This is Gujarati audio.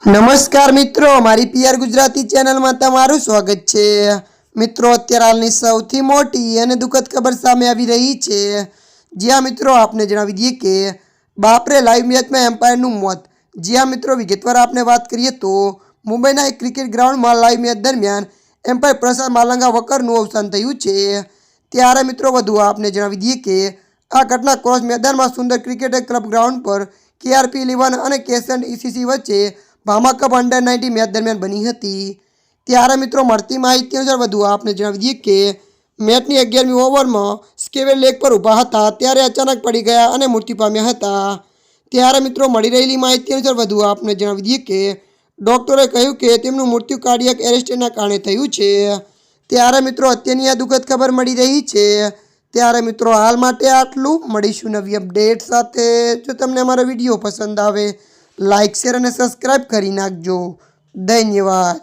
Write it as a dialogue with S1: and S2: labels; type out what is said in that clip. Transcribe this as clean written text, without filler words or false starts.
S1: नमस्कार मित्रों, मारी पीआर गुजराती चैनल में तमारू स्वागत है। मित्रों, अत्यारे हालनी सौथी मोटी अने दुखद खबर सामे आवी रही है। जी हाँ मित्रों, आपने जणावी दीए के बापरे लाइव मैच में एम्पायरनु मौत। जी हाँ मित्रों, विगतवार आपने बात करिए तो मुंबईना एक क्रिकेट ग्राउंड में लाइव मैच दरमियान एम्पायर प्रसाद मालंगा वकरનું અવસાન થયું છે। ત્યારે મિત્રો વધુ આપને જણાવી દઈએ કે આ ઘટના ક્રોસ મેદાનમાં સુંદર ક્રિકેટ ક્લબ ગ્રાઉન્ડ પર KRP 11 અને કેસન ECC વચ્ચે ભામા કપ અંડર 19 મેચ દરમિયાન બની હતી। ત્યારે મિત્રો મળતી માહિતી અનુસાર વધુ આપને જણાવી દઈએ કે મેચની 11મી ઓવરમાં સ્કેવેર લેગ પર ઊભા હતા ત્યારે અચાનક પડી ગયા અને મૃત્યુ પામ્યા હતા। ત્યારે મિત્રો મળી રહેલી માહિતી અનુસાર વધુ આપને જણાવી દઈએ કે ડોક્ટરે કહ્યું કે તેમનું મૃત્યુ કાર્ડિયક એરેસ્ટના કારણે થયું છે। ત્યારે મિત્રો અત્યારની આ દુઃખદ ખબર મળી રહી છે। ત્યારે મિત્રો હાલ માટે આટલું, મળીશું નવી અપડેટ સાથે। જો તમને અમારો વિડીયો પસંદ આવે લાइक शेर और सब्सक्राइब करी नाखजो। धन्यवाद।